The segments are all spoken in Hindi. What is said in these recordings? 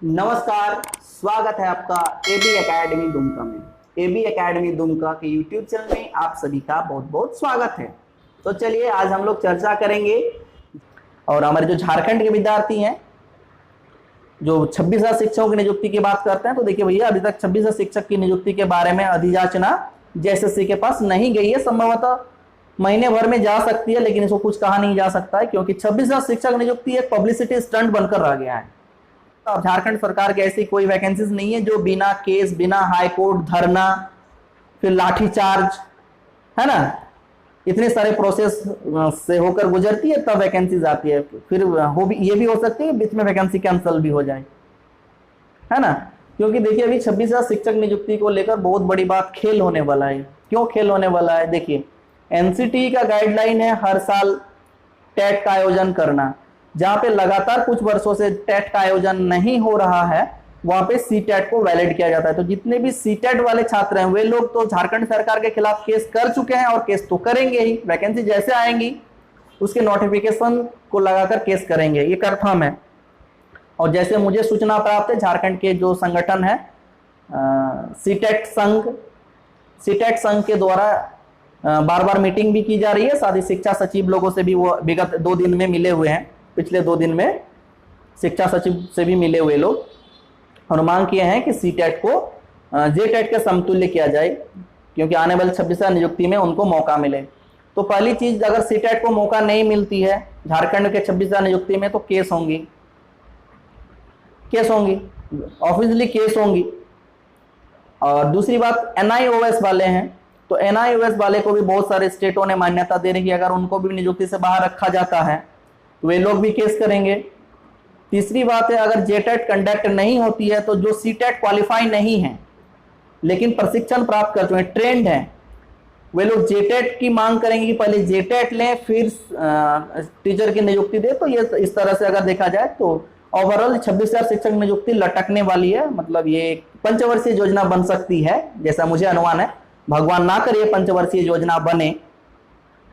नमस्कार, स्वागत है आपका एबी एकेडमी दुमका में। एबी एकेडमी दुमका के यूट्यूब चैनल में आप सभी का बहुत बहुत स्वागत है। तो चलिए आज हम लोग चर्चा करेंगे और हमारे जो झारखंड के विद्यार्थी हैं जो 26,000 शिक्षकों की नियुक्ति की बात करते हैं, तो देखिए भैया अभी तक 26,000 शिक्षक की नियुक्ति के बारे में अधियाचना जेएसएससी के पास नहीं गई है। संभवतः महीने भर में जा सकती है, लेकिन इसको कुछ कहा नहीं जा सकता है क्योंकि 26,000 शिक्षक नियुक्ति एक पब्लिसिटी स्टंट बनकर रह गया है। अब झारखंड सरकार की ऐसी कोई वैकेंसीज नहीं है जो बिना केस, बिना हाई कोर्ट धरना, फिर लाठीचार्ज, है ना, इतने सारे प्रोसेस से होकर गुजरती है तब वैकेंसीज आती है। फिर ये भी हो सकती है बीच में वैकेंसी कैंसिल भी हो जाए, है ना। क्योंकि देखिए अभी 26,000 शिक्षक नियुक्ति को लेकर बहुत बड़ी बात खेल होने वाला है। क्यों खेल होने वाला है? देखिए एनसीटी का गाइडलाइन है हर साल टेट का आयोजन करना। जहां पे लगातार कुछ वर्षों से टेट का आयोजन नहीं हो रहा है वहां पे सीटेट को वैलिड किया जाता है। तो जितने भी सीटेट वाले छात्र हैं वे लोग तो झारखंड सरकार के खिलाफ केस कर चुके हैं और केस तो करेंगे ही। वैकेंसी जैसे आएंगी उसके नोटिफिकेशन को लगाकर केस करेंगे, ये कंफर्म है। और जैसे मुझे सूचना प्राप्त है झारखंड के जो संगठन है सीटेट संघ के द्वारा बार बार मीटिंग भी की जा रही है। साथ ही शिक्षा सचिव लोगों से भी वो विगत 2 दिन में मिले हुए हैं। पिछले 2 दिन में शिक्षा सचिव से भी मिले हुए लोग और मांग किए हैं कि सीटेट को जेटेट के समतुल्य किया जाए क्योंकि आने वाले 26,000 नियुक्ति में उनको मौका मिले। तो पहली चीज, अगर सीटेट को मौका नहीं मिलती है झारखंड के 26,000 नियुक्ति में तो केस होंगी, ऑब्वियसली केस होंगी। और दूसरी बात एनआईओएस वाले हैं, तो एनआईओएस वाले को भी बहुत सारे स्टेटों ने मान्यता दे रही है। अगर उनको भी नियुक्ति से बाहर रखा जाता है तो वे लोग भी केस करेंगे। तीसरी बात है, अगर जेटेट कंडक्ट नहीं होती है तो जो सीटेट क्वालिफाई नहीं है लेकिन प्रशिक्षण प्राप्त कर चुके हैं, ट्रेंड हैं, वे लोग जेटेट की मांग करेंगे कि पहले जेटेट लें फिर टीचर की नियुक्ति दे। तो ये इस तरह से अगर देखा जाए तो ओवरऑल 26,000 शिक्षक नियुक्ति लटकने वाली है। मतलब ये पंचवर्षीय योजना बन सकती है जैसा मुझे अनुमान है। भगवान ना करे पंचवर्षीय योजना बने,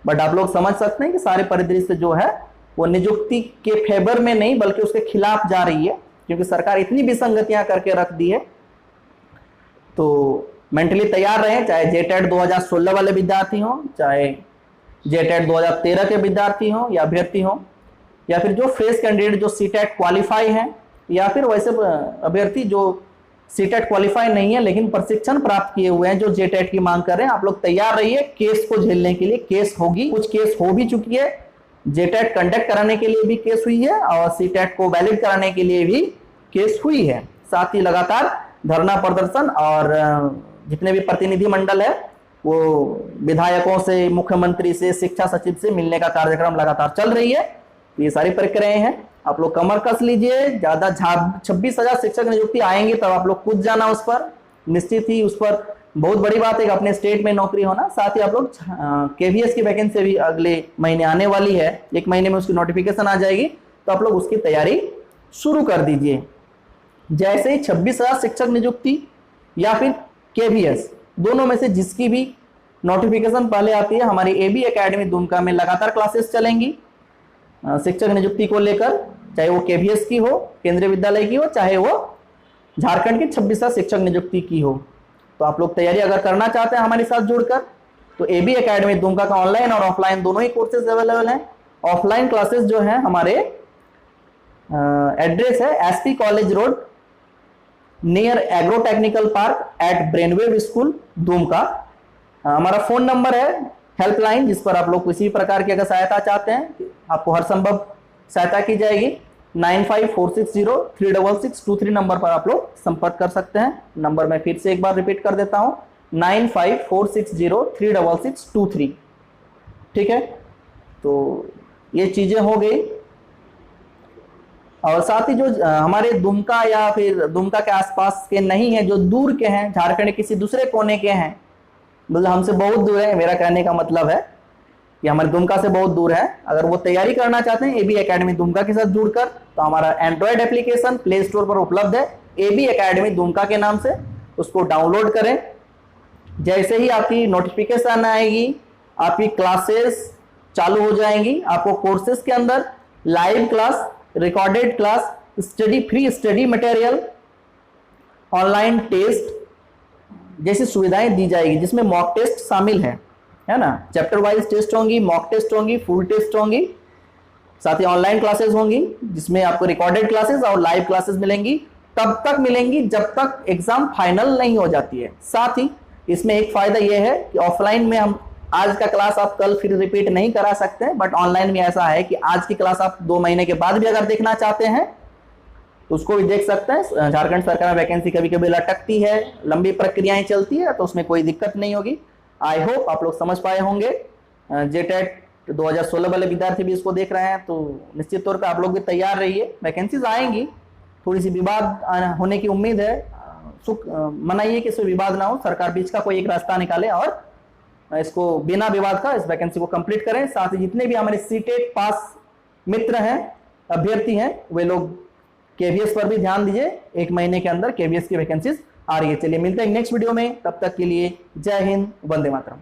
बट आप लोग समझ सकते हैं कि सारे परिदृश्य जो है वो नियुक्ति के फेवर में नहीं बल्कि उसके खिलाफ जा रही है क्योंकि सरकार इतनी विसंगतियां करके रख दी है। तो मेंटली तैयार रहें, चाहे जेटेट 2016 वाले विद्यार्थी हों, चाहे जेटेट 2013 के विद्यार्थी हों या अभ्यर्थी हों, या फिर जो फ्रेश कैंडिडेट जो सीटेट क्वालिफाई हैं, या फिर वैसे अभ्यर्थी जो सीटेट क्वालिफाई नहीं है लेकिन प्रशिक्षण प्राप्त किए हुए हैं जो जेटेट की मांग कर रहे हैं। आप लोग तैयार रहिए केस को झेलने के लिए। केस होगी, कुछ केस हो भी चुकी है। जेटेट कंडक्ट कराने के लिए भी केस हुई है और सीटेट को वैलिड कराने के लिए भी केस हुई है। साथ ही लगातार धरना प्रदर्शन और जितने भी प्रतिनिधि मंडल है वो विधायकों से, मुख्यमंत्री से, शिक्षा सचिव से मिलने का कार्यक्रम लगातार चल रही है। ये सारी प्रक्रियाएं हैं, आप लोग कमर कस लीजिए। ज्यादा 26,000 शिक्षक नियुक्ति आएंगे तब आप लोग कूद जाना उस पर, निश्चित ही उस पर बहुत बड़ी बात है कि अपने स्टेट में नौकरी होना। साथ ही आप लोग केवीएस की वैकेंसी भी अगले महीने आने वाली है, 1 महीने में उसकी नोटिफिकेशन आ जाएगी, तो आप लोग उसकी तैयारी शुरू कर दीजिए। जैसे ही 26,000 शिक्षक नियुक्ति या फिर केवीएस दोनों में से जिसकी भी नोटिफिकेशन पहले आती है, हमारी एबी एकेडमी दुमका में लगातार क्लासेस चलेंगी शिक्षक नियुक्ति को लेकर, चाहे वो केवीएस की हो, केंद्रीय विद्यालय की हो, चाहे वो झारखंड की 26,000 शिक्षक नियुक्ति की हो। तो आप लोग तैयारी अगर करना चाहते हैं हमारे साथ जुड़कर तो एबी एकेडमी दुमका का ऑनलाइन और ऑफलाइन दोनों ही कोर्सेज अवेलेबल हैं। ऑफलाइन क्लासेस जो हैं हमारे एड्रेस है SP college road near agro technical park at Brainwave school Dumka. हमारा फोन नंबर है हेल्पलाइन, जिस पर आप लोग किसी प्रकार की अगर सहायता चाहते हैं आपको हर संभव सहायता की जाएगी। 9546036623 नंबर पर आप लोग संपर्क कर सकते हैं। नंबर मैं फिर से एक बार रिपीट कर देता हूं, 9546036623। ठीक है, तो ये चीजें हो गई। और साथ ही जो हमारे दुमका या फिर दुमका के आसपास के नहीं है, जो दूर के हैं, झारखंड के किसी दूसरे कोने के हैं, मतलब हमसे बहुत दूर है, मेरा कहने का मतलब है कि हमारे दुमका से बहुत दूर है, अगर वो तैयारी करना चाहते हैं एबी एकेडमी दुमका के साथ जुड़कर, तो हमारा एंड्रॉयड एप्लीकेशन प्ले स्टोर पर उपलब्ध है एबी एकेडमी दुमका के नाम से, उसको डाउनलोड करें। जैसे ही आपकी नोटिफिकेशन आएगी आपकी क्लासेस चालू हो जाएंगी। आपको कोर्सेज के अंदर live class, recorded class, study free study material, online test जैसी सुविधाएं दी जाएगी, जिसमें मॉक टेस्ट शामिल है ना। चैप्टर वाइज टेस्ट होंगी, मॉक टेस्ट होंगी, फुल टेस्ट होंगी, साथ ही ऑनलाइन क्लासेस होंगी जिसमें आपको रिकॉर्डेड क्लासेस और लाइव क्लासेस मिलेंगी। तब तक मिलेंगी जब तक एग्जाम फाइनल नहीं हो जाती है। साथ ही इसमें एक फायदा यह है कि ऑफलाइन में हम आज का क्लास आप कल फिर रिपीट नहीं करा सकते, बट ऑनलाइन में ऐसा है कि आज की क्लास आप 2 महीने के बाद भी अगर देखना चाहते हैं तो उसको भी देख सकते हैं। झारखंड सरकार में वैकेंसी कभी कभी लटकती है, लंबी प्रक्रियाएं चलती है, तो उसमें कोई दिक्कत नहीं होगी। आई होप आप लोग समझ पाए होंगे। जेटेट 2016 वाले विद्यार्थी भी इसको देख रहे हैं तो निश्चित तौर पर आप लोग भी तैयार रहिए। वैकेंसीज आएंगी, थोड़ी सी विवाद होने की उम्मीद है, सुख मनाइए कि इसमें विवाद ना हो, सरकार बीच का कोई एक रास्ता निकाले और इसको बिना विवाद का इस वैकेंसी को कंप्लीट करें। साथ ही जितने भी हमारे सीटेट पास मित्र हैं, अभ्यर्थी हैं, वे लोग केवीएस पर भी ध्यान दीजिए। 1 महीने के अंदर केवीएस की वैकेंसीज आ रही है। चलिए मिलते हैं नेक्स्ट वीडियो में, तब तक के लिए जय हिंद, वंदे मातरम।